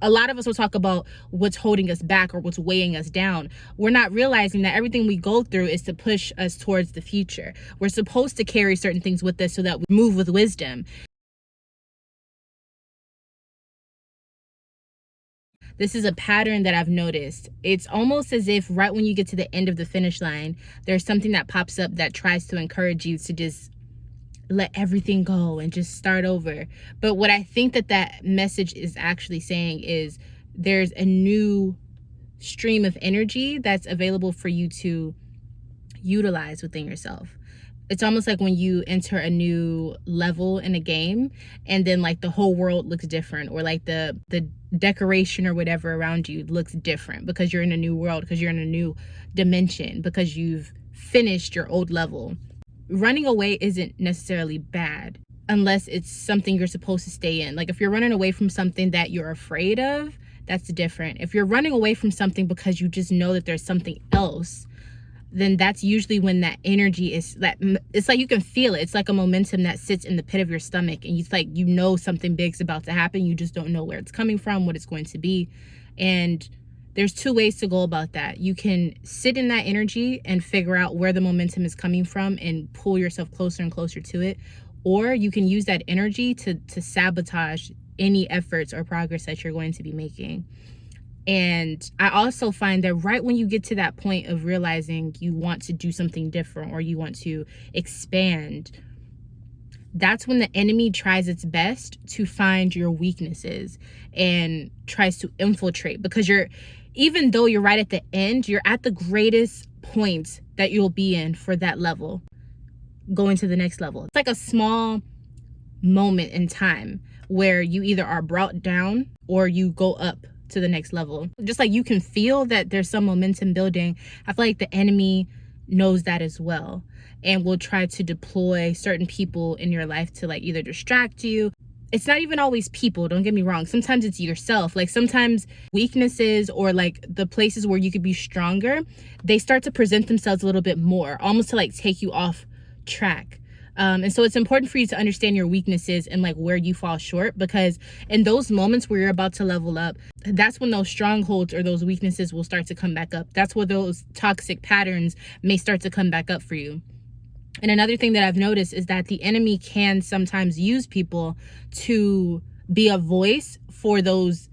A lot of us will talk about what's holding us back or what's weighing us down. We're not realizing that everything we go through is to push us towards the future. We're supposed to carry certain things with us so that we move with wisdom. This is a pattern that I've noticed. It's almost as if right when you get to the end of the finish line, there's something that pops up that tries to encourage you to just let everything go and just start over. But what I think that message is actually saying is there's a new stream of energy that's available for you to utilize within yourself. It's almost like when you enter a new level in a game and then like the whole world looks different, or like the decoration or whatever around you looks different because you're in a new world, because you're in a new dimension, because you've finished your old level. Running away isn't necessarily bad unless it's something you're supposed to stay in. Like if you're running away from something that you're afraid of, that's different. If you're running away from something because you just know that there's something else, then that's usually when that energy is, that it's like you can feel it. It's like a momentum that sits in the pit of your stomach, and it's like, you know, something big's about to happen. You just don't know where it's coming from, what it's going to be. And there's two ways to go about that. You can sit in that energy and figure out where the momentum is coming from and pull yourself closer and closer to it. Or you can use that energy to sabotage any efforts or progress that you're going to be making. And I also find that right when you get to that point of realizing you want to do something different or you want to expand, that's when the enemy tries its best to find your weaknesses and tries to infiltrate, because even though you're right at the end, you're at the greatest point that you'll be in for that level, going to the next level. It's like a small moment in time where you either are brought down or you go up to the next level. Just like you can feel that there's some momentum building, I feel like the enemy knows that as well, and will try to deploy certain people in your life to like either distract you. It's not even always people, don't get me wrong. Sometimes it's yourself. Like sometimes weaknesses or like the places where you could be stronger, they start to present themselves a little bit more, almost to like take you off track. And so it's important for you to understand your weaknesses and like where you fall short, because in those moments where you're about to level up, that's when those strongholds or those weaknesses will start to come back up. That's where those toxic patterns may start to come back up for you. And another thing that I've noticed is that the enemy can sometimes use people to be a voice for those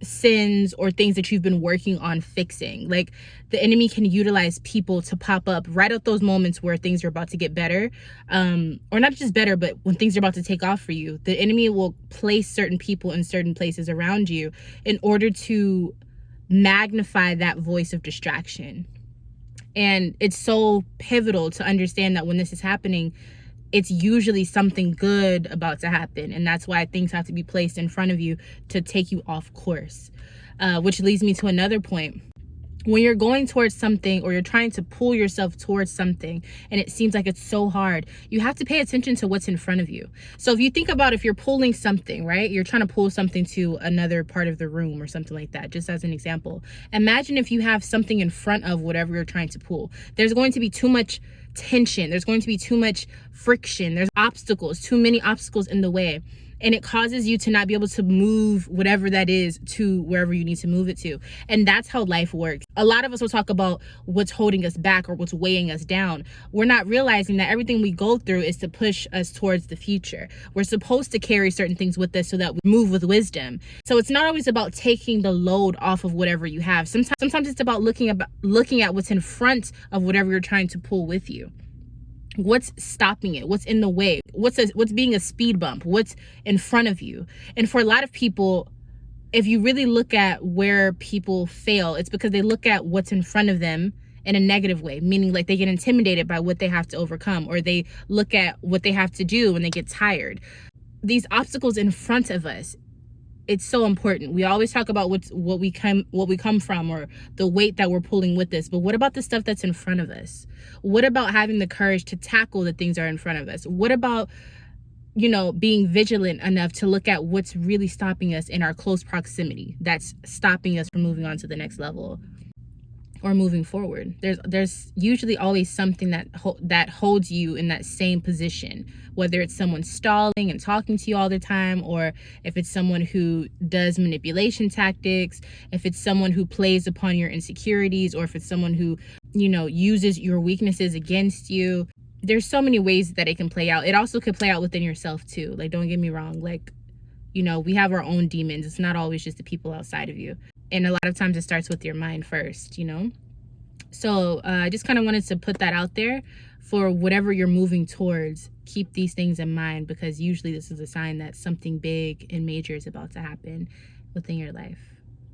sins or things that you've been working on fixing. Like the enemy can utilize people to pop up right at those moments where things are about to get better, or not just better, but when things are about to take off for you. The enemy will place certain people in certain places around you in order to magnify that voice of distraction. And it's so pivotal to understand that when this is happening, it's usually something good about to happen. And that's why things have to be placed in front of you to take you off course. Which leads me to another point. When you're going towards something or you're trying to pull yourself towards something and it seems like it's so hard, you have to pay attention to what's in front of you. So if you think about, if you're pulling something, right? You're trying to pull something to another part of the room or something like that, just as an example. Imagine if you have something in front of whatever you're trying to pull. There's going to be too much tension. There's going to be too much friction. There's obstacles, too many obstacles in the way. And it causes you to not be able to move whatever that is to wherever you need to move it to. And that's how life works. A lot of us will talk about what's holding us back or what's weighing us down. We're not realizing that everything we go through is to push us towards the future. We're supposed to carry certain things with us so that we move with wisdom. So it's not always about taking the load off of whatever you have. Sometimes it's about looking at what's in front of whatever you're trying to pull with you. What's stopping it? What's in the way? What's being a speed bump? What's in front of you? And for a lot of people, if you really look at where people fail, it's because they look at what's in front of them in a negative way, meaning like they get intimidated by what they have to overcome, or they look at what they have to do when they get tired. These obstacles in front of us, it's so important. We always talk about what we come from, or the weight that we're pulling with us. But what about the stuff that's in front of us? What about having the courage to tackle the things that are in front of us? What about, being vigilant enough to look at what's really stopping us in our close proximity, that's stopping us from moving on to the next level? or moving forward. There's usually always something that holds you in that same position, whether it's someone stalling and talking to you all the time, or if it's someone who does manipulation tactics, if it's someone who plays upon your insecurities, or if it's someone who, you know, uses your weaknesses against you. There's so many ways that it can play out. It also could play out within yourself too. Like, don't get me wrong, like, you know, we have our own demons. It's not always just the people outside of you. And a lot of times it starts with your mind first, you know? So I just kind of wanted to put that out there for whatever you're moving towards. Keep these things in mind, because usually this is a sign that something big and major is about to happen within your life.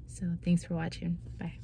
So thanks for watching. Bye.